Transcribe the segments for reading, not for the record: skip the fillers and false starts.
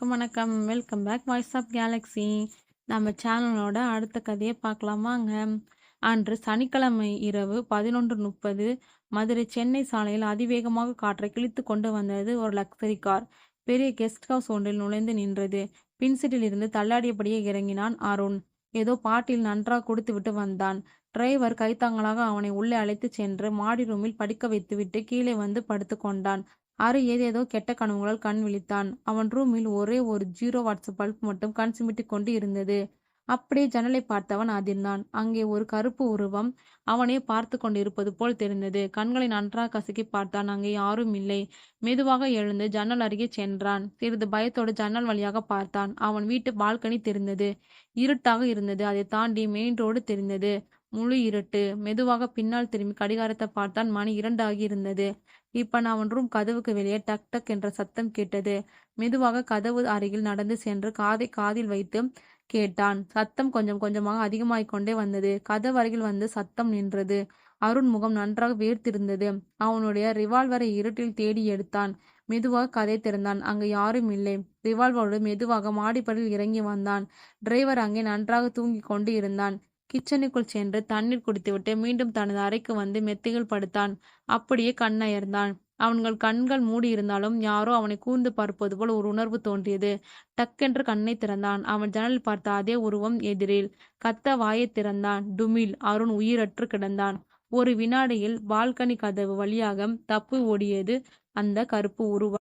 வணக்கம். Welcome back Voice of Galaxy. நம்ம சேனலோட அடுத்த கதையை பார்க்கலாமாங்க. அன்று சனிக்கிழமை இரவு 11:30 மதுரை சென்னை சாலையில் அதிவேகமாக காற்றை கிழித்து கொண்டு வந்தது ஒரு லக்ஸரி கார். பெரிய கெஸ்ட் ஹவுஸ் ஒன்றில் நுழைந்து நின்றது. பின்சீட்டில் இருந்து தள்ளாடியபடியே இறங்கினான் அருண். ஏதோ பாட்டில் நன்றாக குடித்துவிட்டு வந்தான். டிரைவர் கைத்தாங்களாக அவனை உள்ளே அழைத்துச் சென்று மாடி ரூமில் படுக்க வைத்துவிட்டு கீழே வந்து படுத்து கொண்டான். அரு ஏதேதோ கெட்ட கனவுகளால் கண் விழித்தான். அவன் ரூமில் ஒரே ஒரு 0 வாட்ஸ் பல்ப் மட்டும் கண் சிமிட்டிக் கொண்டு இருந்தது. அப்படியே ஜன்னலை பார்த்தவன் அதிர்ந்தான். அங்கே ஒரு கருப்பு உருவம் அவனே பார்த்து கொண்டிருப்பது போல் தெரிந்தது. கண்களை நன்றாக கசக்கி பார்த்தான். அங்கே யாரும் இல்லை. மெதுவாக எழுந்து ஜன்னல் அருகே சென்றான். சிறிது பயத்தோடு ஜன்னல் வழியாக பார்த்தான். அவன் வீட்டு பால்கனி தெரிந்தது. இருட்டாக இருந்தது. அதை தாண்டி மெயின் ரோடு தெரிந்தது. முழு இருட்டு. மெதுவாக பின்னால் திரும்பி கடிகாரத்தை பார்த்தான். மணி 2 ஆகி இருந்தது. இப்ப அவன் ரூம் கதவுக்கு வெளியே டக் டக் என்ற சத்தம் கேட்டது. மெதுவாக கதவு அருகில் நடந்து சென்று காதை காதில் வைத்து கேட்டான். சத்தம் கொஞ்சம் கொஞ்சமாக அதிகமாகிக் கொண்டே வந்தது. கதவு அருகில் வந்து சத்தம் நின்றது. அருண் முகம் நன்றாக வேர்த்திருந்தது. அவனுடைய ரிவால்வரை இருட்டில் தேடி எடுத்தான். மெதுவாக கதை திறந்தான். அங்கு யாரும் இல்லை. ரிவால்வரோடு மெதுவாக மாடிப்படியில் இறங்கி வந்தான். டிரைவர் அங்கே நன்றாக தூங்கிக் கொண்டு இருந்தான். கிச்சனுக்குள் சென்று தண்ணீர் குடித்துவிட்டு மீண்டும் தனது அறைக்கு வந்து மெத்தையில் படுத்தான். அப்படியே கண்ணயர்ந்தான். அவன்கள் கண்கள் மூடியிருந்தாலும் யாரோ அவனை கூர்ந்து பார்ப்பது போல் ஒரு உணர்வு தோன்றியது. டக்கென்று கண்ணை திறந்தான். அவன் ஜன்னலில் பார்த்த அதே உருவம் எதிரில். கத்த வாயைத் திறந்தான். டுமில். அருண் உயிரற்று கிடந்தான். ஒரு வினாடியில் பால்கனி கதவு வழியாக தப்பி ஓடியது அந்த கருப்பு உருவம்.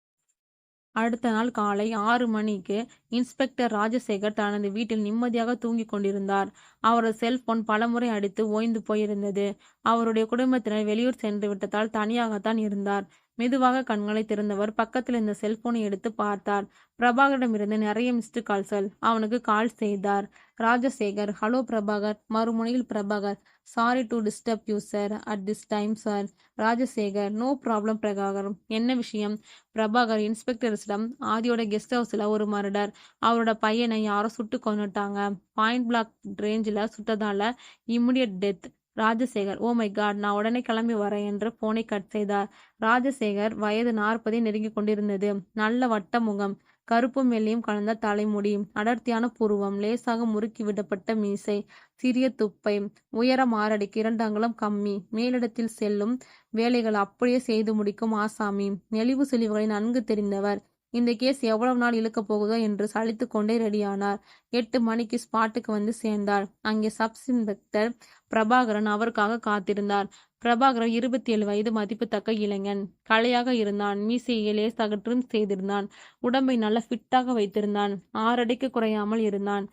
அடுத்த நாள் காலை 6 மணிக்கு இன்ஸ்பெக்டர் ராஜசேகர் தனது வீட்டில் நிம்மதியாக தூங்கிக் கொண்டிருந்தார். அவரது செல்போன் பலமுறை அடித்து ஓய்ந்து போயிருந்தது. அவருடைய குடும்பத்தினர் வெளியூர் சென்று விட்டதால் தனியாகத்தான் இருந்தார். மெதுவாக கண்களை திறந்தவர் பக்கத்தில் இருந்த செல்போனை எடுத்து பார்த்தார். பிரபாகரிடமிருந்து நிறைய மிஸ்டு கால்கள். அவனுக்கு கால் செய்தார். ராஜசேகர். ஹலோ பிரபாகர். மறுமுனையில் Prabhakar. Sorry to disturb you sir at this time sir. Rajasekar. No problem Prabhakar. என்ன விஷயம்? பிரபாகர். இன்ஸ்பெக்டர்ஸிடம் ஆதியோட கெஸ்ட் ஹவுஸில் ஒரு மர்டர். அவரோட பையனை யாரோ சுட்டு கொன்னுட்டாங்க. பாயிண்ட் பிளாக் ரேஞ்சில் சுட்டதால immediate death. Rajasekhar. Oh my God, நான் உடனே கிளம்பி வரேன் என்று போனை கட் செய்தார். ராஜசேகர் வயது 40 நெருங்கி கொண்டிருந்தது. நல்ல வட்ட முகம், கருப்பும் வெள்ளையும் கலந்த தலைமுடி, அடர்த்தியான புருவம், லேசாக முறுக்கி விடப்பட்ட மீசை, சிறிய துப்பை, உயரம் 6 அடிக்கு 2 அங்குலம் கம்மி, மேலிடத்தில் செல்லும் வேலைகள் அப்படியே செய்து முடிக்கும் ஆசாமி, நெளிவு சுழிவுகளை நன்கு தெரிந்தவர். இந்த கேஸ் எவ்வளவு நாள் இழுக்க போகுதோ என்று சலித்து கொண்டே ரெடியானார். 8 மணிக்கு ஸ்பாட்டுக்கு வந்து சேர்ந்தார். அங்கே சப் இன்ஸ்பெக்டர் பிரபாகரன் அவருக்காக காத்திருந்தார். பிரபாகரன் 27 வயது மதிப்புத்தக்க இளைஞன். களையாக இருந்தான். மீசையை லேசாக ட்ரிம் செய்திருந்தான். உடம்பை நல்ல ஃபிட்டாக வைத்திருந்தான். 6 அடிக்கு குறையாமல் இருந்தான்.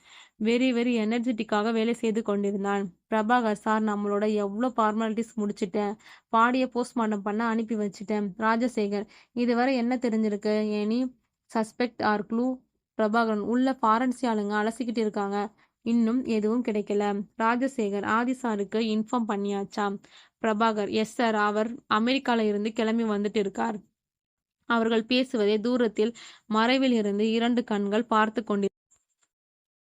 வெரி எனர்ஜெட்டிக்காக வேலை செய்து கொண்டிருந்தான். பிரபாகர் சார், நம்மளோட எவ்வளோ ஃபார்மாலிட்டிஸ் முடிச்சிட்டேன். பாடியை போஸ்ட்மார்ட்டம் பண்ண அனுப்பி வச்சிட்டேன். ராஜசேகர். இதுவரை என்ன தெரிஞ்சிருக்கு? Any suspect or clue? Prabhakaran. உள்ள ஃபாரன்சி ஆளுங்க அலசிக்கிட்டு இருக்காங்க. இன்னும் எதுவும் கிடைக்கல. ராஜசேகர். ஆதி சாருக்கு இன்ஃபார்ம் பண்ணியாச்சா? பிரபாகர். எஸ் சார், அவர் அமெரிக்கால இருந்து கிளம்பி வந்துட்டு இருக்கார். அவர்கள் பேசுவதை தூரத்தில் மறைவில் இருந்து 2 கண்கள் பார்த்து கொண்டிருந்தார்.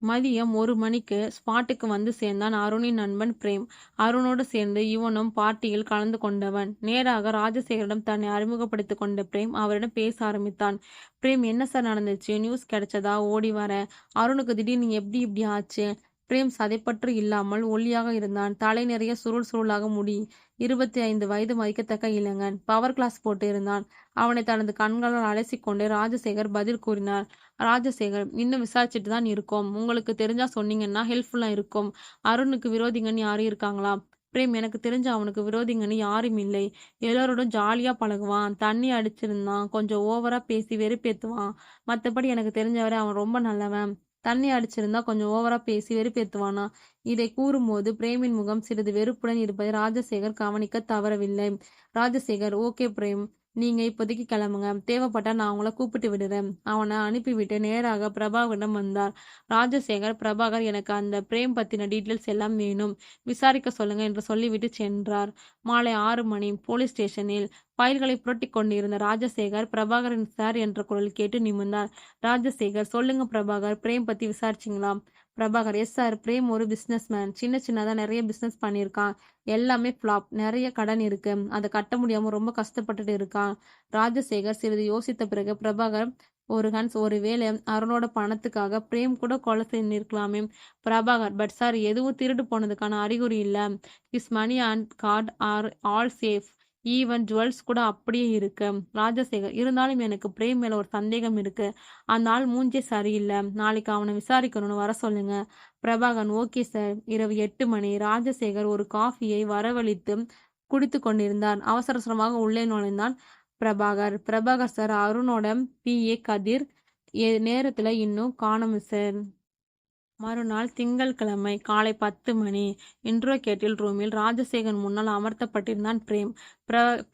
மதியம் 1 மணிக்கு ஸ்பாட்டுக்கு வந்து சேர்ந்தான் அருணின் நண்பன் பிரேம். அருணோடு சேர்ந்து இவனும் பார்ட்டியில் கலந்து கொண்டவன். நேராக ராஜசேகரிடம் தன்னை அறிமுகப்படுத்திக் கொண்ட பிரேம் அவரிடம் பேச ஆரம்பித்தான். பிரேம். என்ன சார் நடந்துச்சு? நியூஸ் கிடைச்சதா? ஓடி வர. அருணுக்கு திடீர்னு இப்படி ஆச்சு? பிரேம் சதைப்பற்று இல்லாமல் ஒல்லியாக இருந்தான். தலை நிறைய சுருள் சுருளாக முடி. 25 வயது மதிக்கத்தக்க இளைஞன். பவர் கிளாஸ் போட்டு இருந்தான். அவனை தனது கண்களால் அலசிக்கொண்டே ராஜசேகர் பதில் கூறினார். ராஜசேகர். இன்னும் விசாரிச்சுட்டு தான் இருக்கோம். உங்களுக்கு தெரிஞ்சா சொன்னீங்கன்னா ஹெல்ப்ஃபுல்லா இருக்கும். அருணுக்கு விரோதிங்கன்னு யாரும் இருக்காங்களா? பிரேம். எனக்கு தெரிஞ்ச அவனுக்கு விரோதிங்கன்னு யாரும் இல்லை. எல்லோரோடும் ஜாலியா பழகுவான். தண்ணி அடிச்சிருந்தான். கொஞ்சம் ஓவரா பேசி வெறுப்பேத்துவான். மற்றபடி எனக்கு தெரிஞ்சவரை அவன் ரொம்ப நல்லவன். தண்ணி அடிச்சிருந்தா கொஞ்சம் ஓவரா பேசி வெறுப்பேத்துவானா? இதை கூறும்போது பிரேமின் முகம் சிறிது வெறுப்புடன் இருப்பதை ராஜசேகர் கவனிக்க தவறவில்லை. ராஜசேகர். ஓகே பிரேம், நீங்க இப்போதைக்கு கிளம்புங்க. தேவைப்பட்டா நான் அவங்கள கூப்பிட்டு விடுறேன். அவனை அனுப்பிவிட்டு நேராக பிரபாகரிடம் வந்தார். ராஜசேகர். பிரபாகர், எனக்கு அந்த பிரேம் பத்தின டீட்டெயில்ஸ் எல்லாம் வேணும். விசாரிக்க சொல்லுங்க என்று சொல்லிவிட்டு சென்றார். மாலை 6 மணி. போலீஸ் ஸ்டேஷனில் ஃபைல்களை புரட்டிக் கொண்டிருந்த ராஜசேகர், பிரபாகரின் சார் என்ற குரல் கேட்டு நிமிர்ந்தார். ராஜசேகர், சொல்லுங்க பிரபாகர், பிரேம் பத்தி விசாரிச்சீங்களா? Prabhakar, yes sir. பிரேம் ஒரு பிசினஸ் மேன். சின்னதா நிறைய பிசினஸ் பண்ணியிருக்கான். எல்லாமே ஃப்ளாப். நிறைய கடன் இருக்கு. அதை கட்ட முடியாம ரொம்ப கஷ்டப்பட்டுட்டு இருக்கான். ராஜசேகர் சிறிது யோசித்த பிறகு, பிரபாகர், ஒருவேளை அருணோட பணத்துக்காக பிரேம் கூட கொலை செஞ்சிருக்கலாமே. பிரபாகர், பட் சார், எதுவும் திருடு போனதுக்கான அறிகுறி இல்ல. His money and card are all safe. Even jewels கூட அப்படியே இருக்கு. ராஜசேகர், இருந்தாலும் எனக்கு பிரேம் மேல ஒரு சந்தேகம் இருக்கு. அந்த ஆள் மூஞ்சே சரியில்லை. நாளைக்கு அவனை விசாரிக்கணும்னு வர சொல்லுங்க. Prabhakaran, okay sir. இரவு 8 மணி. ராஜசேகர் ஒரு காஃபியை வரவழைத்து குடித்து கொண்டிருந்தார். அவசர அவசரமாக உள்ளே நுழைந்தான் பிரபாகர். பிரபாகர் சார், அருணோட PA கதிர் நேரத்துல இன்னும் காணோம் சார். மறுநாள் திங்கள்கிழமை காலை 10 மணி. இன்ட்ரோகேட்டிவ் ரூமில் ராஜசேகர் முன்னால் அமர்த்தப்பட்டிருந்தான் பிரேம்.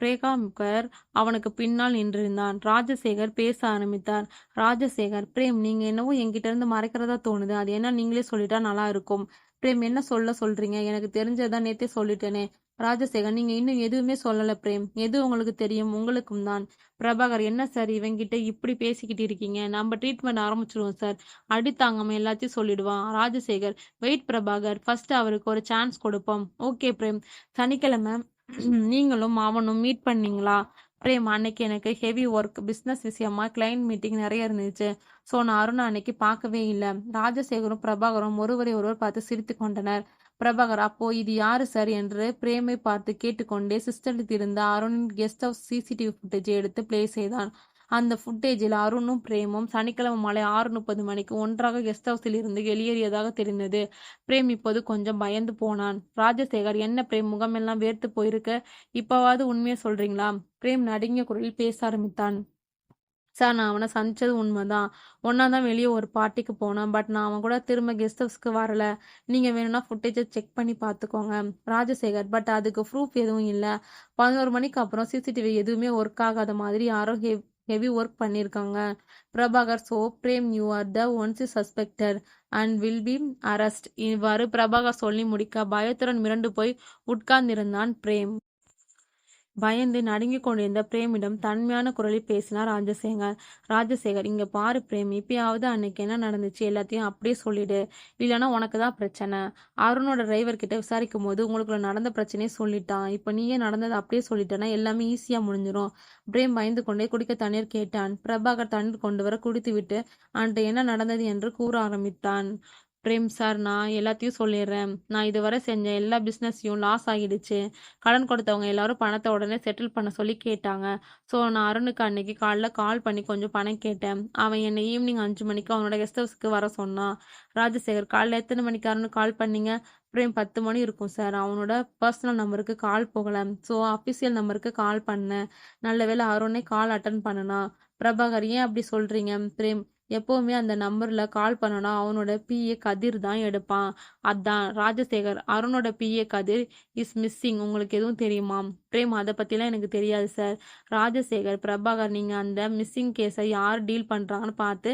பிரேகாம்கர் அவனுக்கு பின்னால் நின்றிருந்தான். ராஜசேகர் பேச ஆரம்பித்தார். ராஜசேகர், பிரேம், நீங்க என்னவோ என்கிட்ட இருந்து மறைக்கிறதா தோணுது. அது என்ன நீங்களே சொல்லிட்டா நல்லா இருக்கும். பிரேம், என்ன சொல்றீங்க? எனக்கு தெரிஞ்சதான் நேத்தே சொல்லிட்டேனே. ராஜசேகர், நீங்க இன்னும் எதுவுமே சொல்லல பிரேம். எது உங்களுக்கு தெரியும்? உங்களுக்கும் தான். பிரபாகர், என்ன சார் இவங்கிட்ட இப்படி பேசிக்கிட்டு இருக்கீங்க? நம்ம ட்ரீட்மெண்ட் ஆரம்பிச்சிருவோம் சார். அடி தாங்காம எல்லாத்தையும் சொல்லிடுவான். ராஜசேகர், வெயிட் பிரபாகர், ஃபர்ஸ்ட் அவருக்கு ஒரு சான்ஸ் கொடுப்போம். ஓகே பிரேம். சனிக்கிழமை நீங்களும் அவனும் மீட் பண்ணீங்களா? பிரேம், அன்னைக்கு எனக்கு ஹெவி ஒர்க், பிஸ்னஸ் விஷயமா கிளைண்ட் மீட்டிங் நிறைய இருந்துச்சு. ஸோ நான் அருணா அன்னைக்கு பார்க்கவே இல்லை. ராஜசேகரும் பிரபாகரும் ஒருவரை ஒருவர் பார்த்து சிரித்து கொண்டனர். பிரபாகர், அப்போ இது யாரு சார் என்று பிரேமை பார்த்து கேட்டுக்கொண்டே சிஸ்டத்தில் இருந்த அருணின் கெஸ்ட் ஹவுஸ் CCTV ஃபுட்டேஜை எடுத்து பிளே செய்தான். அந்த ஃபுட்டேஜில் அருணும் பிரேமும் சனிக்கிழமை மாலை 6:30 மணிக்கு ஒன்றாக கெஸ்ட் ஹவுஸில் இருந்து வெளியேறியதாக தெரிந்தது. பிரேம் இப்போது கொஞ்சம் பயந்து போனான். ராஜசேகர், என்ன பிரேம், முகமெல்லாம் வேர்த்து போயிருக்க? இப்பவாவது உண்மையை சொல்றீங்களா? பிரேம் நடுங்கிய குரலில் பேச ஆரம்பித்தான். சார், நான் அவனை சந்திச்சது உண்மைதான். ஒன்னாதான் வெளியே ஒரு பார்ட்டிக்கு போனேன். பட் நான் அவன் கூட திரும்ப கெஸ்ட் ஹவுஸ்க்கு வரல. நீங்க வேணும்னா ஃபுட்டேஜை செக் பண்ணி பார்த்துக்கோங்க. ராஜசேகர், பட் அதுக்கு ப்ரூஃப் எதுவும் இல்லை. 11 மணிக்கு அப்புறம் CCTV எதுவுமே ஒர்க் ஆகாத மாதிரி யாரோ ஹெவி ஒர்க் பண்ணியிருக்காங்க. Prabhakar, so Prem, you are the ones suspected and will be arrest. இவ்வாறு பிரபாகர் சொல்லி முடிக்க பயத்துடன் மிரண்டு போய் உட்கார்ந்திருந்தான் பிரேம். பயந்து நடுங்கிக் கொண்டிருந்த பிரேமிடம் தன்மையான குரலில் பேசினார் ராஜசேகர். ராஜசேகர், இங்க பாரு பிரேம், இப்பயாவது அன்னைக்கு என்ன நடந்துச்சு எல்லாத்தையும் அப்படியே சொல்லிடு. இல்லைன்னா உனக்கு தான் பிரச்சனை. அருணோட டிரைவர் கிட்ட விசாரிக்கும் போது உங்களுக்குள்ள நடந்த பிரச்சனையை சொல்லிட்டான். இப்ப நீயே நடந்தது அப்படியே சொல்லிட்டேன்னா எல்லாமே ஈஸியா முடிஞ்சிடும். பிரேம் பயந்து கொண்டே குடிக்க தண்ணீர் கேட்டான். பிரபாகர் தண்ணீர் கொண்டு வர குடித்து விட்டு அன்றைய என்ன நடந்தது என்று கூற ஆரம்பித்தான். பிரேம் சார், நான் எல்லாத்தையும் சொல்லிடுறேன். நான் இதுவரை செஞ்ச எல்லா பிஸ்னஸையும் லாஸ் ஆகிடுச்சு. கடன் கொடுத்தவங்க எல்லாரும் பணத்தை உடனே செட்டில் பண்ண சொல்லி கேட்டாங்க. ஸோ நான் அருணுக்கு அன்னைக்கு காலைல கால் பண்ணி கொஞ்சம் பணம் கேட்டேன். அவன் என்னை ஈவினிங் 5 மணிக்கு அவனோட கெஸ்ட் ஹவுஸ்க்கு வர சொன்னான். ராஜசேகர், காலைல எத்தனை மணிக்கு அருணுக்கு கால் பண்ணீங்க? பிரேம், 10 மணி இருக்கும் சார். அவனோட பர்சனல் நம்பருக்கு கால் போகல. ஸோ அஃபிஷியல் நம்பருக்கு கால் பண்ணேன். நல்ல வேளை அருணே கால் அட்டன் பண்ணனா. பிரபாகர், ஏன் அப்படி சொல்றீங்க? பிரேம், எப்பவுமே அந்த நம்பர்ல கால் பண்ணனா அவனோட PA கதிர் தான் எடுப்பான். அதான். ராஜசேகர், அருணோட PA கதிர் இஸ் மிஸ்ஸிங். உங்களுக்கு எதுவும் தெரியுமா? பிரேம், அதை பத்திலாம் எனக்கு தெரியாது சார். ராஜசேகர், பிரபாகர், நீங்க அந்த மிஸ்ஸிங் கேஸை யார் டீல் பண்றாங்கன்னு பார்த்து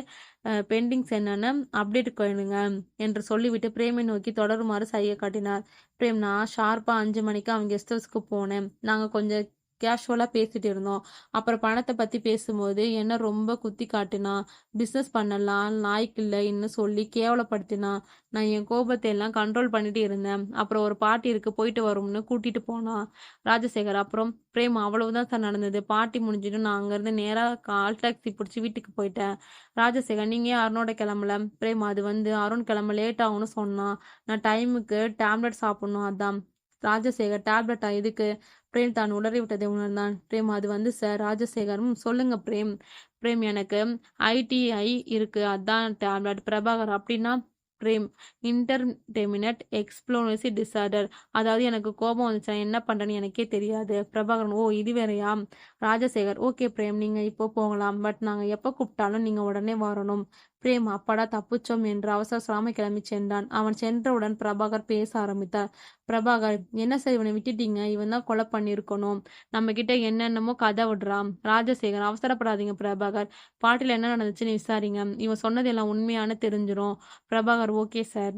பெண்டிங்ஸ் என்னன்னு அப்டேட் பண்ணுங்க என்று சொல்லிவிட்டு பிரேமை நோக்கி தொடருமாறு சைகை காட்டினார். பிரேம், நான் ஷார்ப்பா 5 மணிக்கு அவன் கெஸ்ட் ஹவுஸ்க்கு போனேன். நாங்க கொஞ்சம் கேஷுவலா பேசிட்டு இருந்தோம். அப்புறம் பணத்தை பத்தி பேசும்போது என்ன ரொம்ப குத்தி காட்டினான். பிசினஸ் பண்ணலாம் லாய்க்கு இல்லைன்னு சொல்லி கேவலப்படுத்தினான். நான் என் கோபத்தை எல்லாம் கண்ட்ரோல் பண்ணிட்டு இருந்தேன். அப்புறம் ஒரு பார்ட்டி இருக்கு, போயிட்டு வரும்னு கூட்டிட்டு போனான். ராஜசேகர், அப்புறம் பிரேம், அவ்வளவுதான் சார் நடந்தது. பார்ட்டி முடிஞ்சிட்டு நான் அங்கிருந்து நேரா கால் டாக்ஸி பிடிச்சி வீட்டுக்கு போயிட்டேன். ராஜசேகர், நீங்க ஏன் அருணோட கிளம்பல? பிரேம், அது அருண் கிளம்ப லேட் ஆகும்னு சொன்னான். நான் டைமுக்கு டேப்லெட் சாப்பிடணும், அதான். ராஜசேகர், டேப்லெட்டா எதுக்கு? பிரேம் தான் உளறி விட்டதை உணர்ந்தான். பிரேம், அது சார். ராஜசேகரும், சொல்லுங்க பிரேம். பிரேம், எனக்கு ITI இருக்கு, அதான் டேப்லெட். பிரபாகர், அப்படின்னா? Prem, intermittent explosive disorder. அதாவது எனக்கு கோபம் வந்துச்சுன்னா என்ன பண்றேன்னு எனக்கே தெரியாது. பிரபாகரன், ஓ இது வேறையா? ராஜசேகர், ஓகே பிரேம், நீங்க இப்போ போகலாம். பட் நாங்க எப்போ கூப்பிட்டாலும் நீங்க உடனே வரணும். பிரேம், அப்பாடா தப்பிச்சோம் என்று அவசர அவசரமாக கிளம்பி சென்றான். அவன் சென்றவுடன் பிரபாகர் பேச ஆரம்பித்தார். பிரபாகர், என்ன சார் இவனை விட்டுட்டீங்க? இவன் தான் கொலை பண்ணியிருக்கணும். நம்ம கிட்ட என்னென்னமோ கதை விடுறான். ராஜசேகர், அவசரப்படாதீங்க பிரபாகர். பார்ட்டியில் என்ன நடந்துச்சுன்னு விசாரிங்க. இவன் சொன்னது எல்லாம் உண்மையான தெரிஞ்சிரும். Prabhakar, okay sir.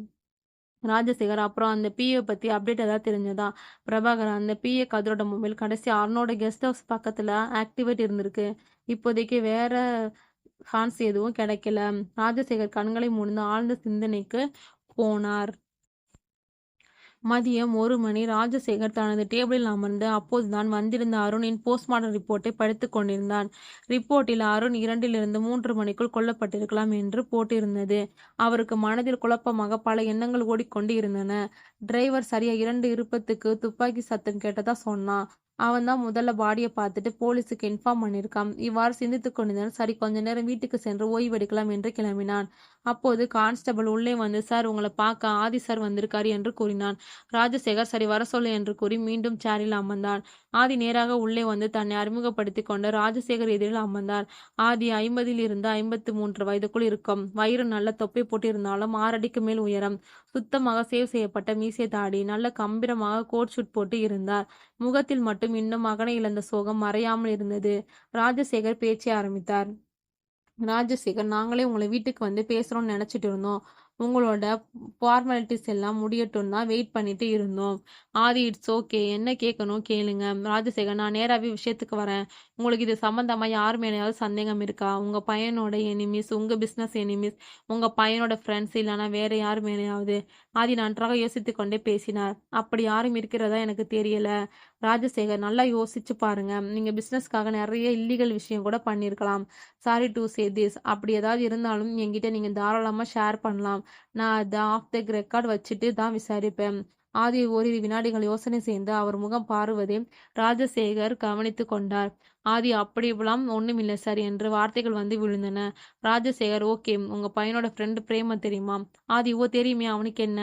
ராஜசேகர் அப்புறம் அந்த பிஏ பத்தி அப்டேட் ஏதாவது தெரிஞ்சதா? பிரபாகர் அந்த பிஏ கதிரோட மொபைல் கடைசி அருணோட கெஸ்ட் ஹவுஸ் பக்கத்துல ஆக்டிவேட் இருந்திருக்கு. இப்போதைக்கு வேற ஹான்ஸ் எதுவும் கிடைக்கல. ராஜசேகர் கண்களை மூடின ஆழ்ந்த சிந்தனைக்கு போனார். மதியம் 1 மணி. ராஜசேகர் தனது டேபிளில் அமர்ந்து அப்போதுதான் வந்திருந்த அருணின் போஸ்ட்மார்டம் ரிப்போர்ட்டை படித்துக் கொண்டிருந்தான். ரிப்போர்ட்டில் அருண் 2 3 மணிக்குள் கொல்லப்பட்டிருக்கலாம் என்று போட்டிருந்தது. அவருக்கு மனதில் குழப்பமாக பல எண்ணங்கள் ஓடிக்கொண்டு இருந்தன. டிரைவர் சரியா 2:20க்கு துப்பாக்கி சத்தம் கேட்டதா சொன்னான். அவன் தான் முதல்ல பாடியை பார்த்துட்டு போலீஸுக்கு இன்ஃபார்ம் பண்ணியிருக்கான். இவ்வாறு சிந்தித்துக் கொண்டிருந்தான். சரி, கொஞ்ச நேரம் வீட்டுக்கு சென்று ஓய்வெடுக்கலாம் என்று கிளம்பினான். அப்போது கான்ஸ்டபிள் உள்ளே வந்து, சார், உங்களை பார்க்க ஆதி சார் வந்திருக்காரு என்று கூறினான். ராஜசேகர் சரி, வர சொல்லு என்று கூறி மீண்டும் சேரில் அமர்ந்தான். ஆதி நேராக உள்ளே வந்து தன்னை அறிமுகப்படுத்திக் கொண்டு ராஜசேகர் எதிரில் அமர்ந்தார். ஆதி 50 இருந்து 53 வயதுக்குள் இருக்கும். வயிறு நல்ல தொப்பை போட்டிருந்தாலும் 6 அடிக்கு மேல் உயரம். சுத்தமாக சேவ் செய்யப்பட்ட மீசை தாடி. நல்ல கம்பீரமாக கோட் ஷூட் போட்டு இருந்தார். முகத்தில் மட்டும் இன்னும் மகனை இழந்த சோகம் மறையாமல் இருந்தது. ராஜசேகர் பேச்சை ஆரம்பித்தார். ராஜசேகர், நாங்களே உங்களை வீட்டுக்கு வந்து பேசுறோம்னு நினைச்சிட்டு இருந்தோம். உங்களோட ஃபார்மாலிட்டிஸ் எல்லாம் முடியட்டும் தான் வெயிட் பண்ணிட்டு இருந்தோம். ஆதி, இட்ஸ் ஓகே, என்ன கேட்கணும் கேளுங்க. ராஜசேகர், நான் நேராகவே விஷயத்துக்கு வரேன். உங்களுக்கு இது சம்பந்தமா யார் மேலேயாவது சந்தேகம் இருக்கா? உங்க பையனோட எனிமீஸ், உங்க பிசினஸ் எனிமீஸ், உங்க பையனோட ஃப்ரெண்ட்ஸ், இல்லைன்னா வேற யார் மேலேயாவது? ஆதி நன்றாக யோசித்து கொண்டே பேசினார். அப்படி யாரும் இருக்கிறதா எனக்கு தெரியல. ராஜசேகர், நல்லா யோசிச்சு பாருங்க. நீங்க பிசினஸ்க்காக நிறைய இல்லீகல் விஷயம் கூட பண்ணியிருக்கலாம். Sorry to say this. அப்படி ஏதாவது இருந்தாலும் என்கிட்ட நீங்க தாராளமா ஷேர் பண்ணலாம். நான் அதை ஆஃப் த ரெக்கார்ட் வச்சுட்டு தான் விசாரிப்பேன். ஆதி ஓரிரு வினாடிகள் யோசனை செய்து அவர் முகம் பாருவதை ராஜசேகர் கவனித்து கொண்டார். ஆதி, அப்படியெல்லாம் ஒண்ணுமில்லை சார் என்று வார்த்தைகள் வந்து விழுந்தன. ராஜசேகர், ஓகே, உங்க பையனோட ஃப்ரெண்டு பிரேம தெரியுமா? ஆதி, ஓ தெரியுமே, அவனுக்கு என்ன?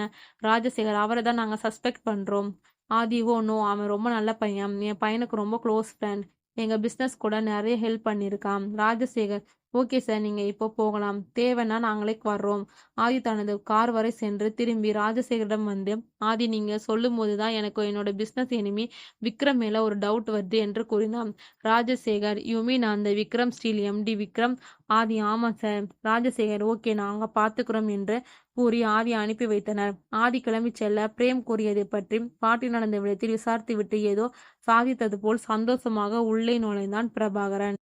ராஜசேகர், அவரை தான் நாங்க சஸ்பெக்ட் பண்றோம். ஆதி, ஓ நோ, அவன் ரொம்ப நல்ல பையன். என் பையனுக்கு ரொம்ப க்ளோஸ் ஃப்ரெண்ட். எங்க பிசினஸ் கூட நிறைய ஹெல்ப் பண்ணியிருக்கான். ராஜசேகர், ஓகே சார், நீங்க இப்போ போகலாம். தேவைன்னா நாங்களே வர்றோம். ஆதி தனது கார் வரை சென்று திரும்பி ராஜசேகரிடம் வந்து, ஆதி, நீங்க சொல்லும் போதுதான் எனக்கு என்னோட பிசினஸ் எனிமி விக்ரம் மேல ஒரு டவுட் வருது என்று கூறினான். ராஜசேகர், யூ மீன் அந்த விக்ரம் ஸ்டீல் எம்டி விக்ரம்? ஆதி, ஆமா சார். ராஜசேகர், ஓகே, நாங்க பாத்துக்கிறோம் என்று கூறி ஆதி அனுப்பி வைத்தனர். ஆதி கிளம்பி செல்ல பிரேம் கூறியதை பற்றி பாட்டி நடந்த விடத்தில் விசாரித்துவிட்டு ஏதோ சாதித்தது போல் சந்தோஷமாக உள்ளே நுழைந்தான் பிரபாகரன்.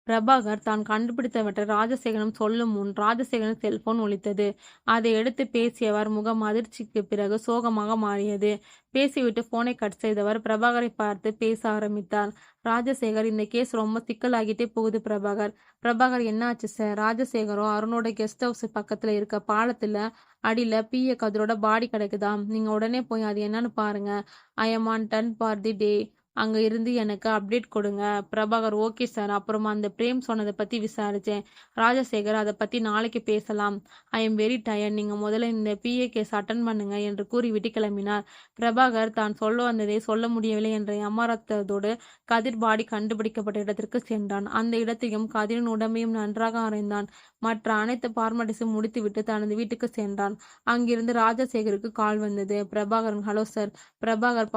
பிரபாகர் தான் கண்டுபிடித்தவற்றை ராஜசேகரன் சொல்லும் முன் ராஜசேகரன் செல்போன் ஒலித்தது. அதை எடுத்து பேசியவர் முகம் அதிர்ச்சிக்கு பிறகு சோகமாக மாறியது. பேசிவிட்டு போனை கட் செய்தவர் பிரபாகரை பார்த்து பேச ஆரம்பித்தார். ராஜசேகர், இந்த கேஸ் ரொம்ப சிக்கலாகிட்டே போகுது பிரபாகர். பிரபாகர், என்ன ஆச்சு சார்? ராஜசேகரோ அருணோட கெஸ்ட் ஹவுஸ் பக்கத்துல இருக்க பாலத்துல அடியில பிஏ கதிரோட பாடி கிடைக்குதாம். நீங்க உடனே போய் அது என்னன்னு பாருங்க. I am on done for the day. அங்க இருந்து எனக்கு அப்டேட் கொடுங்க. Prabhakar, okay sir. அப்புறமா அந்த பிரேம் சொன்னதை பத்தி விசாரிச்சேன். ராஜசேகர், அதை பத்தி நாளைக்கு பேசலாம். I am very tired. நீங்க முதல்ல இந்த பிஏ கேஸ் அட்டன் பண்ணுங்க என்று கூறிவிட்டு கிளம்பினார். பிரபாகர் தான் சொல்ல வந்ததை சொல்ல முடியவில்லை என்ற ஏமாற்றத்தோடு கதிர் பாடி கண்டுபிடிக்கப்பட்ட இடத்திற்கு சென்றான். அந்த இடத்தையும் கதிரின் உடம்பையும் நன்றாக ஆராய்ந்தான். மற்ற அனைத்து ஃபார்மாலிட்டிஸும் முடித்துவிட்டு தனது வீட்டுக்கு சென்றான். அங்கிருந்து ராஜசேகருக்கு கால் வந்தது. Prabhakaran, hello sir. பிரபாகர்,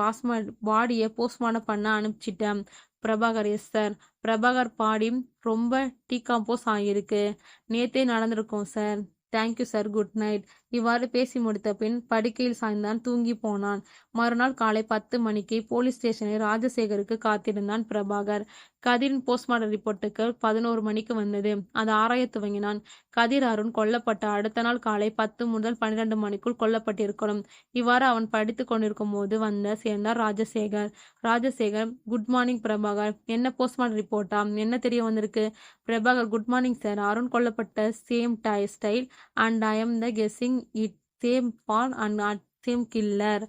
பாடியை போஸ்ட்மார்ட்டம் பண்ண அனுப்பிச்சிட்டேன். Prabhakar, yes sir. Prabhakar, body ரொம்ப டீகாம்போஸ் ஆகியிருக்கு. நேத்தே நடந்திருக்கோம் சார். Thank you sir, good night. இவ்வாறு பேசி முடித்த பின் படுக்கையில் சாய்ந்தான், தூங்கி போனான். மறுநாள் காலை 10 மணிக்கு போலீஸ் ஸ்டேஷனில் ராஜசேகருக்கு காத்திருந்தான் பிரபாகர். கதிரின் போஸ்ட்மார்டம் ரிப்போர்ட்டுக்கு 11 மணிக்கு வந்தது. அதை ஆராய துவங்கினான். கதிர் அருண் கொல்லப்பட்ட அடுத்த நாள் காலை 10 முதல் 12 மணிக்குள் கொல்லப்பட்டிருக்கணும். இவ்வாறு அவன் படித்து கொண்டிருக்கும் போது சேர்ந்தார் ராஜசேகர். Rajasekhar, good morning Prabhakar. என்ன போஸ்ட்மார்டம் ரிப்போர்ட்டா? என்ன தெரிய வந்திருக்கு? Prabhakar, good morning sir. Arun கொல்லப்பட்ட same style and I am the guessing it same pan and same killer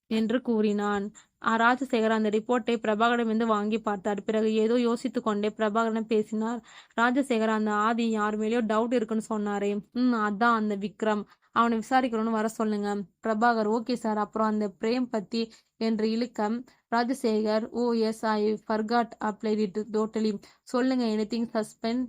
என்று கூறினான். ராஜசேகர் அந்த ரிப்போர்ட்டை பிரபாகரிடமிருந்து வாங்கி பார்த்தார். பிறகு ஏதோ யோசித்து கொண்டே பிரபாகரிடம் பேசினார். ராஜசேகர், அந்த ஆதி யார் மேலேயோ டவுட் இருக்குன்னு சொன்னாரே, அதான் அந்த விக்ரம். அவனை விசாரிக்கணும்னு வர சொல்லுங்க. Prabhakar, okay sir. அப்புறம் அந்த பிரேம் பத்தி என்று இழுக்க Rajasekhar, oh yes, I forgot applied it totally. சொல்லுங்க, anything suspend?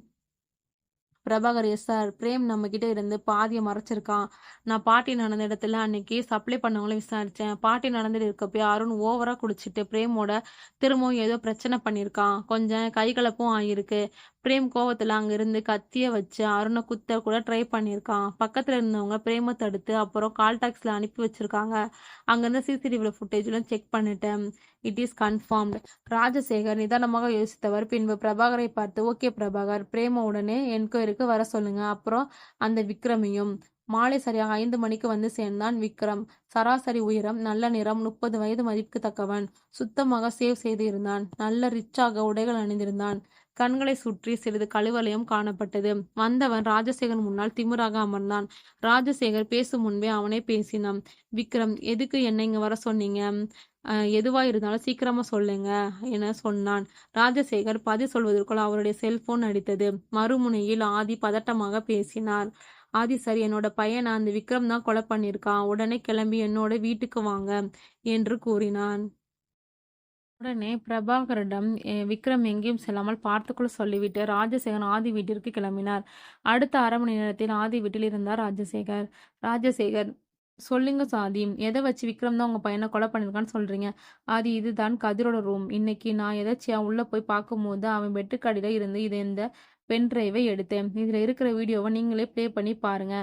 Prabhakar, yes sir. Prem நம்ம கிட்ட இருந்து பாதியை மறைச்சிருக்கான். நான் பாட்டி நடந்த இடத்துல அன்னைக்கு சப்ளை பண்ணவங்கள விசாரிச்சேன். பாட்டி நடந்துட்டு இருக்கப்போ அருண் ஓவரா குடிச்சிட்டு பிரேமோட திரும்பவும் ஏதோ பிரச்சனை பண்ணியிருக்கான். கொஞ்சம் கைகலப்பும் ஆகியிருக்கு. பிரேம் கோவத்துல அங்கிருந்து கத்திய வச்சு அருணை குத்த கூட ட்ரை பண்ணியிருக்கான். பக்கத்துல இருந்தவங்க பிரேமை தடுத்து அப்புறம் கால் டாக்ஸில அனுப்பி வச்சிருக்காங்க. அங்கிருந்து சிசிடிவி ஃபுட்டேஜ்லாம் செக் பண்ணிட்டேன். It is confirmed. ராஜசேகர் நிதானமாக யோசித்தவர் பின்பு பிரபாகரை பார்த்து, ஓகே பிரபாகர், பிரேம உடனே என்கொயரிக்கு வர சொல்லுங்க. அப்புறம் அந்த விக்ரமையும். மாலை சரியாக 5 மணிக்கு வந்து சேர்ந்தான் விக்ரம். சராசரி உயரம், நல்ல நிறம், 30 வயது மதிப்புத்தக்கவன். சுத்தமாக சேவ் செய்து இருந்தான். நல்ல ரிச்சாக உடைகள் அணிந்திருந்தான். கண்களை சுற்றி சிறிது கழுவலையும் காணப்பட்டது. வந்தவன் ராஜசேகர் முன்னால் திமிராக அமர்ந்தான். ராஜசேகர் பேசும் முன்பே அவனே பேசினான். விக்ரம், எதுக்கு என்ன இங்க வர சொன்னீங்க? எதுவா இருந்தாலும் சீக்கிரமா சொல்லுங்க என சொன்னான். ராஜசேகர் பதில் சொல்வதற்குள் அவருடைய செல்போன் அடித்தது. மறுமுனையில் ஆதி பதட்டமாக பேசினார். ஆதி சார், என்னோட பையனை அந்த விக்ரம் தான் கொலை பண்ணியிருக்கான். உடனே கிளம்பி என்னோட வீட்டுக்கு வாங்க என்று கூறினான். உடனே பிரபாகரிடம் விக்ரம் எங்கேயும் செல்லாமல் பார்த்துக்கொள்ள சொல்லிவிட்டு ராஜசேகர் ஆதி வீட்டிற்கு கிளம்பினார். அடுத்த 1/2 மணி நேரத்தில் ஆதி வீட்டில் இருந்தார் ராஜசேகர். ராஜசேகர், சொல்லுங்க சாதி, எதை வச்சு விக்ரம் தான் உங்க பையனை கொலை பண்ணிருக்கான்னு சொல்றீங்க? ஆதி, இதுதான் கதிரோட ரூம். இன்னைக்கு நான் எதாச்சியா உள்ள போய் பார்க்கும்போது அவன் பெட்டுக்கடியில இருந்து இந்த பென் டிரைவை எடுத்தேன். இதுல இருக்கிற வீடியோவை நீங்களே ப்ளே பண்ணி பாருங்க.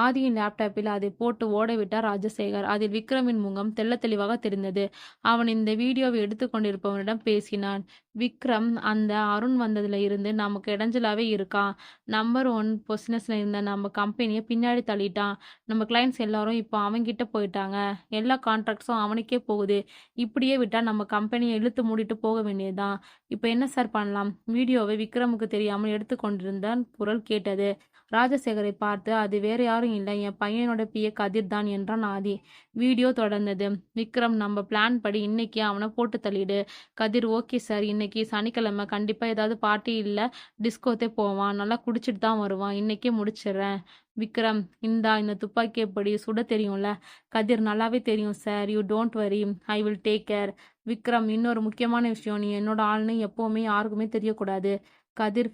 ஆதியின் லேப்டாப்பில் அதை போட்டு ஓடவிட்டார் ராஜசேகர். அதில் விக்ரமின் முகம் தெள்ள தெளிவாக தெரிந்தது. அவன் இந்த வீடியோவை எடுத்துக்கொண்டிருப்பவனிடம் பேசினான். விக்ரம் அந்த அருண் வந்ததுல இருந்து நமக்கு இடைஞ்சலாவே இருக்கான். நம்பர் 1 பொசிஷன்ல இருந்த நம்ம கம்பெனியை பின்னாடி தள்ளிட்டான். நம்ம கிளைண்ட்ஸ் எல்லாரும் இப்போ அவன்கிட்ட போயிட்டாங்க. எல்லா கான்ட்ராக்ட்ஸும் அவனுக்கே போகுது. இப்படியே விட்டா நம்ம கம்பெனியை இழுத்து மூடிட்டு போக வேண்டியதுதான். இப்போ என்ன சார் பண்ணலாம்? வீடியோவை விக்ரமுக்கு தெரியாமல் எடுத்துக்கொண்டிருந்த குரல் கேட்டது. ராஜசேகரை பார்த்து, அது வேற யாரும் இல்லை, என் பையனோட பிஏ கதிர் தான் என்றான் ஆதி. வீடியோ தொடர்ந்தது. விக்ரம், நம்ம பிளான் படி இன்னைக்கு அவனை போட்டு தள்ளிடு. கதிர், ஓகே சார், இன்னைக்கு சனிக்கிழமை, கண்டிப்பா ஏதாவது பார்ட்டி இல்லை டிஸ்கோத்தே போவான், நல்லா குடிச்சிட்டு தான் வருவான், இன்னைக்கே முடிச்சிடுறேன். விக்ரம், இந்த துப்பாக்கி எப்படி சுட தெரியும்ல? கதிர், நல்லாவே தெரியும் sir, you don't worry, I will take care. Vikram, இன்னொரு முக்கியமான விஷயம், நீ என்னோட ஆள்னு எப்பவுமே யாருக்குமே தெரியக்கூடாது. கதிர்,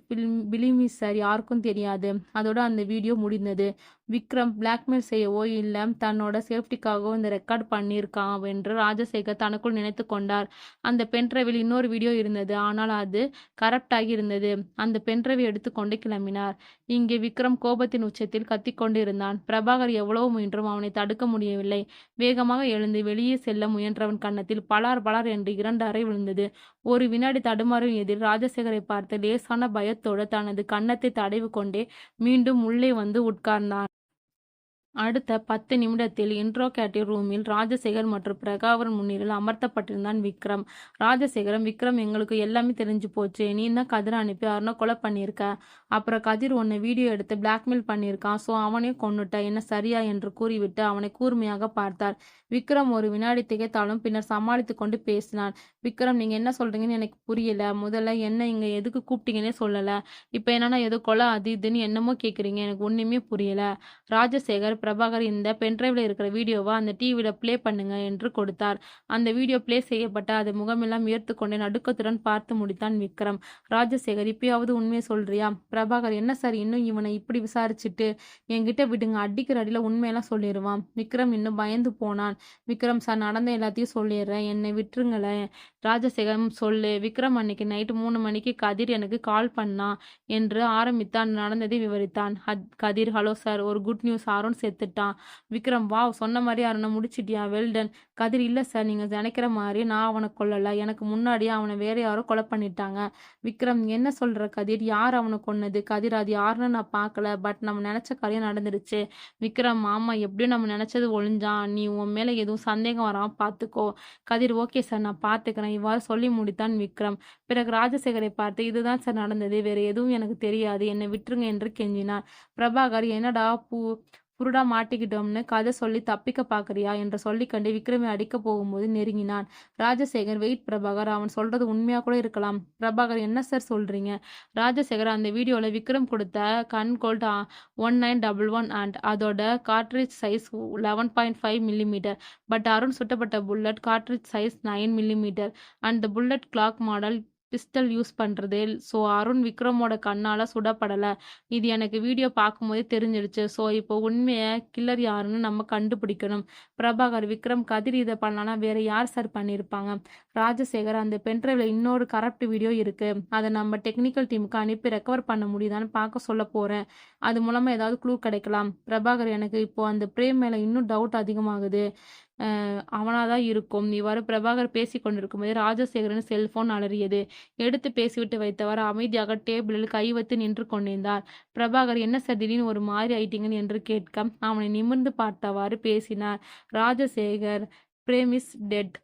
பிலிமி சார், யாருக்கும் தெரியாது. அதோட அந்த வீடியோ முடிந்தது. விக்ரம் பிளாக்மெயில் செய்யவோ இல்லை தன்னோட சேஃப்டிக்காகவோ இந்த ரெக்கார்ட் பண்ணியிருக்கான் என்று ராஜசேகர் தனக்குள் நினைத்து கொண்டார். அந்த பென்ட்ரைவில் இன்னொரு வீடியோ இருந்தது. ஆனால் அது கரப்டாகி இருந்தது. அந்த பென்ட்ரைவை எடுத்துக்கொண்டு கிளம்பினார். இங்கே விக்ரம் கோபத்தின் உச்சத்தில் கத்திக்கொண்டு இருந்தான். பிரபாகர் எவ்வளவு முயன்றும் அவனை தடுக்க முடியவில்லை. வேகமாக எழுந்து வெளியே செல்ல முயன்றவன் கன்னத்தில் பலார் பலார் என்று 2 அறை விழுந்தது. ஒரு வினாடி தடுமாறும் எதிர் ராஜசேகரை பார்த்து லேசான பயத்தோடு தனது கன்னத்தை தடவி கொண்டே மீண்டும் உள்ளே வந்து உட்கார்ந்தான். அடுத்த 10 நிமிடத்தில் இன்ட்ரோகேட்டிவ் ரூமில் ராஜசேகர் மற்றும் பிரகாவர் முன்னிலையில் அமர்த்தப்பட்டிருந்தான் விக்ரம். ராஜசேகரம், விக்ரம், எங்களுக்கு எல்லாமே தெரிஞ்சு போச்சு. நீ தான் கதிரை அனுப்பி அருணை கொலை பண்ணியிருக்க. அப்புறம் கதிர் உன்னை வீடியோ எடுத்து பிளாக்மெயில் பண்ணியிருக்கான். ஸோ அவனையும் கொன்னுட்ட, என்ன சரியா என்று கூறிவிட்டு அவனை கூர்மையாக பார்த்தார். விக்ரம் ஒரு வினாடி திகைத்தாலும் பின்னர் சமாளித்து கொண்டு பேசினான். விக்ரம், நீங்க என்ன சொல்றீங்கன்னு எனக்கு புரியல. முதல்ல என்ன இங்க எதுக்கு கூப்பிட்டீங்கன்னே சொல்லல. இப்போ என்னன்னா ஏதோ கொலை அது இதுன்னு என்னமோ கேட்குறீங்க. எனக்கு ஒண்ணுமே புரியல. ராஜசேகர், பிரபாகர், இந்த பென்ட்ரைவ்ல இருக்கிற வீடியோவை அந்த டிவியில ப்ளே பண்ணுங்க என்று கொடுத்தார். அந்த வீடியோ ப்ளே செய்யப்பட்ட அதை முகமெல்லாம் உயர்த்து கொண்டே நடுக்கத்துடன் பார்த்து முடித்தான் விக்ரம். ராஜசேகர், இப்பயாவது உண்மையை சொல்றியா? பிரபாகர், என்ன சார் இன்னும் இவனை இப்படி விசாரிச்சுட்டு என்கிட்ட விடுங்க, அடிக்கிற அடியில உண்மையெல்லாம் சொல்லிடுவான். விக்ரம் இன்னும் பயந்து போனான். விக்ரம் சார், நடந்த எல்லாத்தையும் சொல்லிடுறேன், என்னை விட்டுருங்களேன். ராஜசேகரம், சொல்லு. விக்ரம், அன்னைக்கு நைட்டு 3 மணிக்கு கதிர் எனக்கு கால் பண்ணா என்று ஆரம்பித்தான். நடந்ததை விவரித்தான். கதிர், ஹலோ சார், ஒரு குட் நியூஸ், அருண் செத்துட்டான். விக்ரம், வாவ், சொன்ன மாதிரி அருணை முடிச்சிட்டியா, வெல்டன். கதிர், இல்லை சார், நீங்கள் நினைக்கிற மாதிரி நான் அவனை கொல்லலை, எனக்கு முன்னாடியே அவனை வேற யாரோ கொலை பண்ணிட்டாங்க. விக்ரம், என்ன சொல்ற கதிர், யார் அவனை கொன்னது? கதிர், அது யாருன்னு நான் பார்க்கல, பட் நம்ம நினைச்ச காரியம் நடந்துருச்சு. விக்ரம், ஆமா, எப்படியும் நம்ம நினைச்சது ஒழிஞ்சான், நீ உன் மேல எதுவும் சந்தேகம் வராம பார்த்துக்கோ. கதிர், ஓகே சார், நான் பார்த்துக்கிறேன். இவ்வாறு சொல்லி முடித்தான் விக்ரம். பிறகு ராஜசேகரை பார்த்து, இதுதான் சார் நடந்தது, வேற எதுவும் எனக்கு தெரியாது, என்னை விட்டுருங்க என்று கெஞ்சினார். பிரபாகர், என்னடா புருடா மாட்டிக்கிட்டோம்னு கதை சொல்லி தப்பிக்க பார்க்கறியா என்று சொல்லிக்கண்டு விக்ரமை அடிக்க போகும்போது நெருங்கினான். ராஜசேகர், வெயிட் பிரபாகர், அவன் சொல்றது உண்மையா கூட இருக்கலாம். பிரபாகர், என்ன சார் சொல்றீங்க? ராஜசேகர், அந்த வீடியோல விக்ரம் கொடுத்த கன் கோல்ட் 1911 அண்ட் அதோட cartridge size 11.5 millimetre. But Arun சுட்டப்பட்ட bullet cartridge size 9 millimetre and the bullet glock model pistol use பண்றது. ஸோ அருண் விக்ரமோட கண்ணால சுடப்படல. இது எனக்கு வீடியோ பார்க்கும்போதே தெரிஞ்சிடுச்சு. ஸோ இப்போ உண்மைய கில்லர் யாருன்னு நம்ம கண்டுபிடிக்கணும். பிரபாகர், விக்ரம், கதிர் இத பண்ணலனா வேற யார் சார் பண்ணியிருப்பாங்க? ராஜசேகர், அந்த பென்ட்ரைவ்ல இன்னொரு கரப்ட் வீடியோ இருக்கு. அத நம்ம டெக்னிக்கல் டீமுக்கு அனுப்பி ரெக்கவர் பண்ண முடியுதான்னு பார்க்க சொல்லப் போறேன். அது மூலமா ஏதாவது க்ளூ கிடைக்கலாம். பிரபாகர், எனக்கு இப்போ அந்த பிரேம் மேல இன்னும் டவுட் அதிகமாகுது. அவனாதான் இருக்கும். இவ்வாறு பிரபாகர் பேசிக் கொண்டிருக்கும்போதே ராஜசேகரின் செல்போன் அலறியது. எடுத்து பேசிவிட்டு வைத்தவர் அமைதியாக டேபிளில் கை வைத்து நின்று கொண்டிருந்தார். பிரபாகர், என்ன சார் திடீர்னு ஒரு மாதிரி ஆயிட்டீங்கன்னு என்று கேட்க அவனை நிமிர்ந்து பார்த்தவாறு பேசினார். Rajasekar, Prem is dead.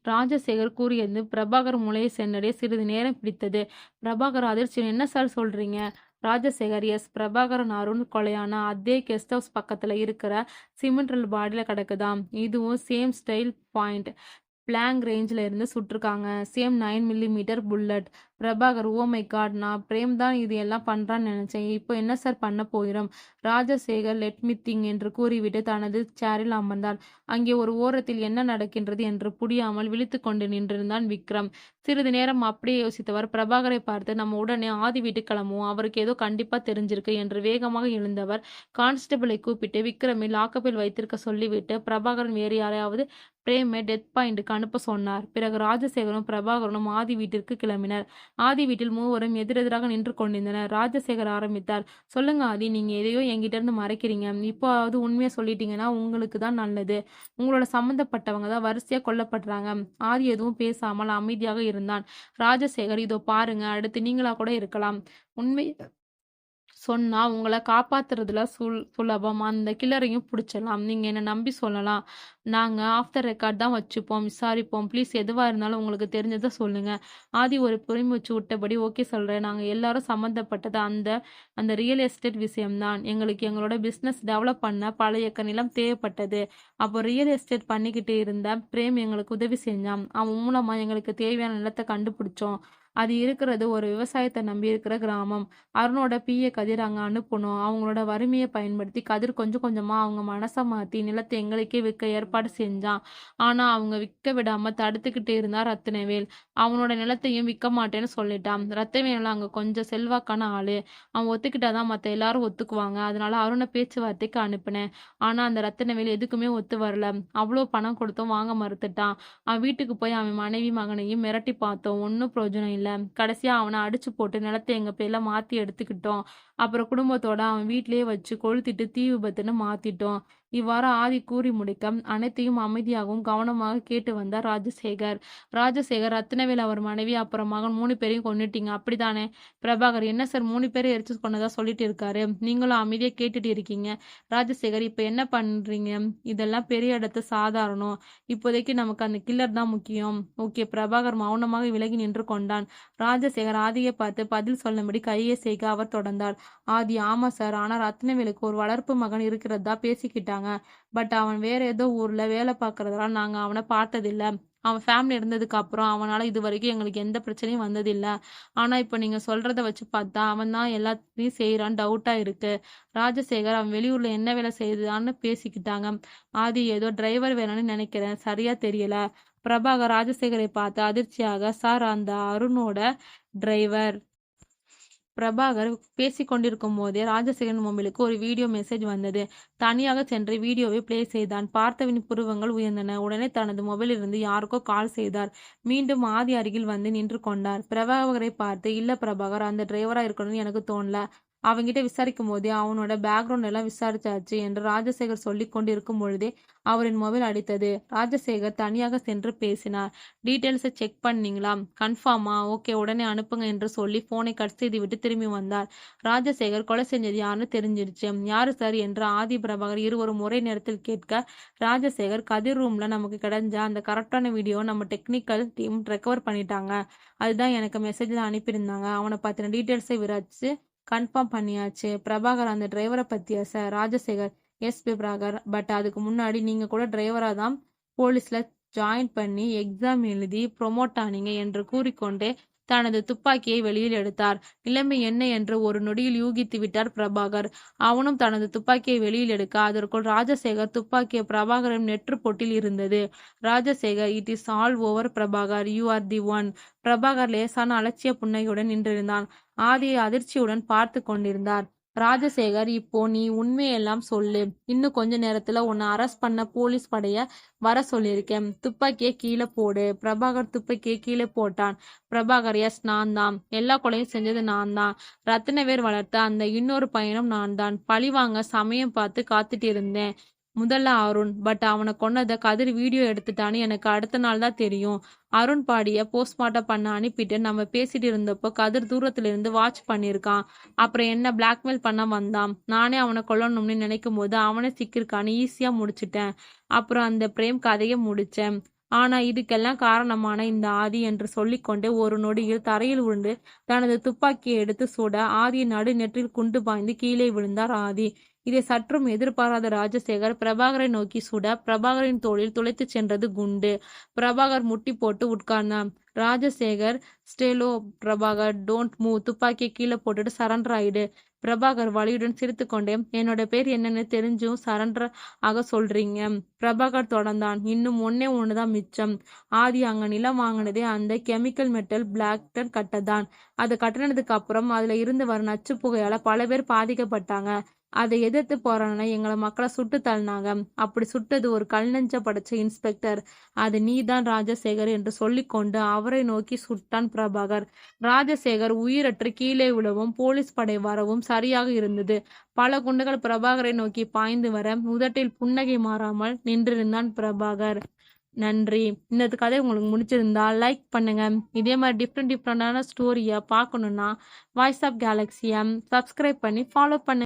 ராஜசேகர் கூறியது பிரபாகர் மூளையை சென்றடைய சிறிது நேரம் பிடித்தது. பிரபாகர் அதிர்ச்சியில், என்ன சார் சொல்றீங்க? ராஜசேகர், எஸ், பிரபாகரன் அருண் கொலையான அதே கெஸ்ட் ஹவுஸ் பக்கத்துல இருக்கிற சிமெண்ட்ரல் பாடியில கிடக்குதாம். இதுவும் சேம் ஸ்டைல் பாயிண்ட் பிளாங்க் ரேஞ்சில் இருந்து சுட்டிருக்காங்க. Same 9mm bullet. Prabhakar, oh my God, நான் பிரேம் தான் இது எல்லாம் பண்றான்னு நினைச்சேன். இப்போ என்ன சார் பண்ண போகிறோம்? ராஜசேகர் லெட் மீ திங்க் என்று கூறிவிட்டு தனது சேரில் அமர்ந்தார். அங்கே ஒரு ஓரத்தில் என்ன நடக்கின்றது என்று புரியாமல் விழித்து கொண்டு நின்றிருந்தான் விக்ரம். சிறிது நேரம் அப்படியே யோசித்தவர் பிரபாகரை பார்த்து, நம்ம உடனே ஆதி வீட்டுக்கு கிளம்புவோம், அவருக்கு ஏதோ கண்டிப்பா தெரிஞ்சிருக்கு என்று வேகமாக எழுந்தவர் கான்ஸ்டபிளை கூப்பிட்டு விக்ரமை லாக்கப்பில் வைத்திருக்க சொல்லிவிட்டு பிரபாகரன் வேறு யாரையாவது பிரேமை டெத் பாயிண்ட்டுக்கு அனுப்ப சொன்னார். பிறகு ராஜசேகரும் பிரபாகரனும் ஆதி வீட்டிற்கு கிளம்பினர். ஆதி வீட்டில் மூவரும் எதிரெதிராக நின்று கொண்டிருந்தனர். ராஜசேகர் ஆரம்பித்தார். சொல்லுங்க ஆதி, நீங்க எதையோ என்கிட்ட இருந்து மறைக்கிறீங்க. இப்போவாவது உண்மையை சொல்லிட்டீங்கன்னா உங்களுக்கு தான் நல்லது. உங்களோட சம்பந்தப்பட்டவங்க தான் வரிசையா கொல்லப்படுறாங்க. ஆதி எதுவும் பேசாமல் அமைதியாக இருந்தான். ராஜசேகர், இதோ பாருங்க, அடுத்து நீங்களா கூட இருக்கலாம். உண்மை சொன்னா உங்களை காப்பாத்துறதுல சுலபம். அந்த கில்லரையும் பிடிச்சிடலாம். நீங்க என்ன நம்பி சொல்லலாம். நாங்க ஆஃப் த ரெக்கார்ட் தான் வச்சுப்போம், விசாரிப்போம். ப்ளீஸ், எதுவா இருந்தாலும் உங்களுக்கு தெரிஞ்சதை சொல்லுங்க. ஆதி ஒரு பெருமூச்சு விட்டபடி, ஓகே சொல்றேன். நாங்க எல்லாரும் சம்மந்தப்பட்டது அந்த அந்த ரியல் எஸ்டேட் விஷயம்தான். எங்களுக்கு எங்களோட பிஸ்னஸ் டெவலப் பண்ண பல ஏக்கர் நிலம் தேவைப்பட்டது. அப்போ ரியல் எஸ்டேட் பண்ணிக்கிட்டு இருந்த பிரேம் எங்களுக்கு உதவி செஞ்சான். அவன் மூலமா எங்களுக்கு தேவையான நிலத்தை கண்டுபிடிச்சோம். அது இருக்கிறது ஒரு விவசாயத்தை நம்பி இருக்கிற கிராமம். அருணோட பிஏ கதிர் அங்க அனுப்பணும். அவங்களோட வறுமையை பயன்படுத்தி கதிர் கொஞ்சம் கொஞ்சமா அவங்க மனசை மாத்தி நிலத்தை எங்களுக்கே விற்க ஏற்பாடு செஞ்சான். ஆனா அவங்க விற்க விடாம தடுத்துக்கிட்டு இருந்தா ரத்தினவேல். அவனோட நிலத்தையும் விற்க மாட்டேன்னு சொல்லிட்டான். ரத்தினவேல் அங்க கொஞ்சம் செல்வாக்கான ஆளு. அவன் ஒத்துக்கிட்டாதான் மத்த எல்லாரும் ஒத்துக்குவாங்க. அதனால அருணை பேச்சுவார்த்தைக்கு அனுப்பினேன். ஆனா அந்த ரத்தினவேல் எதுக்குமே ஒத்து வரல. அவ்வளோ பணம் கொடுத்தும் வாங்க மறுத்துட்டான். அவன் வீட்டுக்கு போய் அவன் மனைவி மகனையும் மிரட்டி பார்த்தோம். ஒன்னும் பிரயோஜனம் இல்ல. கடைசியா அவனை அடிச்சு போட்டு நிலத்தை எங்க பேர்ல மாத்தி எடுத்துக்கிட்டோம். அப்புறம் குடும்பத்தோட அவன் வீட்டிலேயே வச்சு கொளுத்திட்டு தீ விபத்துன்னு மாத்திட்டோம். இவ்வாறு ஆதி கூறி முடிக்க அனைத்தையும் அமைதியாகவும் கவனமாக கேட்டு வந்தார் ராஜசேகர். ராஜசேகர், ரத்தினவேல், அவர் மனைவி, அப்புறம் மகன் 3 பேரையும் கொன்னுட்டீங்க, அப்படித்தானே? பிரபாகர், என்ன சார் 3 பேரை எரிச்சு கொண்டதா சொல்லிட்டு இருக்காரு? நீங்களும் அமைதியா கேட்டுட்டு இருக்கீங்க. ராஜசேகர், இப்ப என்ன பண்றீங்க? இதெல்லாம் பெரிய இடத்து சாதாரணம். இப்போதைக்கு நமக்கு அந்த கில்லர் தான் முக்கியம். ஓகே. பிரபாகர் மௌனமாக விலகி நின்று கொண்டான். ராஜசேகர் ஆதியை பார்த்து பதில் சொல்லும்படி கையை செய்க அவர் தொடர்ந்தார். ஆதி, ஆமா சார், ஆனா ரத்னவேலுக்கு ஒரு வளர்ப்பு மகன் இருக்கிறதா பேசிக்கிட்டாங்க. பட் அவன் வேற ஏதோ ஊர்ல வேலை பார்க்கறதால நாங்க அவனை பார்த்ததில்ல. அவன் ஃபேமிலி இருந்ததுக்கு அப்புறம் அவனால இது வரைக்கும் எங்களுக்கு எந்த பிரச்சனையும் வந்ததில்ல. ஆனா இப்ப நீங்க சொல்றத வச்சு பார்த்தா அவன் தான் எல்லாத்தையும் செய்யறான்னு டவுட்டா இருக்கு. ராஜசேகர், அவன் வெளியூர்ல என்ன வேலை செய்யுதான்னு பேசிக்கிட்டாங்க. ஆதி, ஏதோ டிரைவர் வேலைன்னு நினைக்கிறேன், சரியா தெரியல. பிரபாகர் ராஜசேகரை பார்த்து அதிர்ச்சியாக, சார், அந்த அருணோட டிரைவர். பிரபாகர் பேசிக் கொண்டிருக்கும் போதே ராஜசேகரன் மொபைலுக்கு ஒரு வீடியோ மெசேஜ் வந்தது. தனியாக சென்று வீடியோவை பிளே செய்தான். பார்த்தவனின் புருவங்கள் உயர்ந்தன. உடனே தனது மொபைலிலிருந்து யாருக்கோ கால் செய்தார். மீண்டும் ஆதி அருகில் வந்து நின்று கொண்டார். பிரபாகரை பார்த்து, இல்ல பிரபாகர், அந்த டிரைவரா இருக்கணும்னு எனக்கு தோணல. அவங்கிட்ட விசாரிக்கும் போதே அவனோட பேக்ரவுண்ட் எல்லாம் விசாரிச்சாச்சு என்று ராஜசேகர் சொல்லிக் கொண்டிருக்கும் பொழுதே அவரின் மொபைல் அடித்தது. ராஜசேகர் தனியாக சென்று பேசினார். டீட்டெயில்ஸை செக் பண்ணீங்களா? கன்ஃபார்மா? ஓகே, உடனே அனுப்புங்க என்று சொல்லி போனை கட் செய்து விட்டு திரும்பி வந்தார். ராஜசேகர், கொலை செஞ்சது யாருன்னு தெரிஞ்சிருச்சு. யாரு சார் என்று ஆதி பிரபாகர் இருவரும் ஒரே நேரத்தில் கேட்க, ராஜசேகர், கதிர் ரூம்ல நமக்கு கிடைச்ச அந்த கரெக்டான வீடியோ நம்ம டெக்னிக்கல் டீம் ரெக்கவர் பண்ணிட்டாங்க. அதுதான் எனக்கு மெசேஜ்ல அனுப்பியிருந்தாங்க. அவனை பத்தின டீட்டெயில்ஸை விராச்சு கன்ஃபார்ம் பண்ணியாச்சு. பிரபாகர், அந்த டிரைவரை பத்தியா sir? Rajasekar, yes Prabhakar, but அதுக்கு முன்னாடி நீங்க கூட டிரைவரா தான் போலீஸ்ல ஜாயின் பண்ணி எக்ஸாம் எழுதி ப்ரொமோட் ஆனீங்க என்று கூறிக்கொண்டே தனது துப்பாக்கியை வெளியில் எடுத்தார். நிலைமை என்ன என்று ஒரு நொடியில் யூகித்து விட்டார் பிரபாகர். அவனும் தனது துப்பாக்கியை வெளியில் எடுக்க, அதற்குள் ராஜசேகர் துப்பாக்கியை பிரபாகரின் நெற்றுப்பொட்டில் இருந்தது. Rajasekar, "it is all over Prabhakar, you are the one." Prabhakar லேசான அலட்சிய புன்னகையுடன் நின்றிருந்தான். ஆதியை அதிர்ச்சியுடன் பார்த்து கொண்டிருந்தார். ராஜசேகர், "இப்போ நீ உண்மையெல்லாம் சொல்லு. இன்னும் கொஞ்ச நேரத்துல உன்னை அரெஸ்ட் பண்ண போலீஸ் படைய வர சொல்லியிருக்கேன். துப்பாக்கியை கீழே போடு." பிரபாகர் துப்பாக்கியை கீழே போட்டான். பிரபாகர், "எஸ், நான் தான். எல்லா கொலையும் செஞ்சது நான் தான். ரத்தினவேர் வளர்த்த அந்த இன்னொரு பையனும் நான் தான். பழிவாங்க சமயம் பார்த்து காத்துட்டு இருந்தேன். முதல்ல அருண். பட் அவனை கொன்னதை கதிர் வீடியோ எடுத்துட்டான்னு எனக்கு அடுத்த நாள் தான் தெரியும். அருண் பாடிய போஸ்ட்மார்ட்டம் பண்ண அனுப்பிட்டு நம்ம பேசிட்டு இருந்தப்போ கதிர் தூரத்துல இருந்து வாட்ச் பண்ணியிருக்கான். அப்புறம் என்ன பிளாக்மெயில் பண்ண வந்தான். நானே அவனை கொல்லணும்னு நினைக்கும் போது அவனே சிக்கியிருக்கான்னு ஈஸியா முடிச்சிட்டேன். அப்புறம் அந்த பிரேம் கதையை முடிச்சேன். ஆனா இதுக்கெல்லாம் காரணமான இந்த ஆதி" என்று சொல்லிக்கொண்டே ஒரு நொடியில் தரையில் உருண்டு தனது துப்பாக்கியை எடுத்து சுட, ஆதியின் நடுநெற்றில் குண்டு பாய்ந்து கீழே விழுந்தார் ஆதி. இதை சற்றும் எதிர்பாராத ராஜசேகர் பிரபாகரை நோக்கி சுட, பிரபாகரின் தோளில் துளைத்துச் சென்றது குண்டு. பிரபாகர் முட்டி போட்டு உட்கார்ந்தான். ராஜசேகர், "ஸ்டேலோ பிரபாகர், டோன்ட் மூவ். துப்பாக்கியை கீழே போட்டுட்டு சரண்டர் ஆயிடு." பிரபாகர் வலியுடன் சிரித்துக்கொண்டே, "என்னோட பேர் என்னன்னு தெரிஞ்சும் சரண்டர் ஆக சொல்றீங்க?" பிரபாகர் தொடர்ந்தான், "இன்னும் ஒன்னே ஒண்ணுதான் மிச்சம். ஆதி அங்க நிலம் வாங்கினதே அந்த கெமிக்கல் மெட்டல் பிளாக்டன் கட்டதான். அதை கட்டினதுக்கு அப்புறம் அதுல இருந்து வர நச்சு புகையால பல பேர் பாதிக்கப்பட்டாங்க. அதை எதிர்த்து போராடின எங்களை மக்களை சுட்டு தள்ளினாங்க. அப்படி சுட்டது ஒரு கல் நெஞ்ச படைச்ச இன்ஸ்பெக்டர். அது நீதான் ராஜசேகர்" என்று சொல்லிக்கொண்டு அவரை நோக்கி சுட்டான் பிரபாகர். ராஜசேகர் உயிரற்று கீழே விழவும் போலீஸ் படை வரவும் சரியாக இருந்தது. பல குண்டுகள் பிரபாகரை நோக்கி பாய்ந்து வர உதட்டில் புன்னகை மாறாமல் நின்றிருந்தான் பிரபாகர். நன்றி. இந்த கதை உங்களுக்கு முடிச்சிருந்தா லைக் பண்ணுங்க. இதே மாதிரி டிஃப்ரெண்டான ஸ்டோரியை பார்க்கணுன்னா வாய்ஸ் ஆஃப் கேலக்ஸியை சப்ஸ்கிரைப் பண்ணி ஃபாலோ பண்ணுங்க.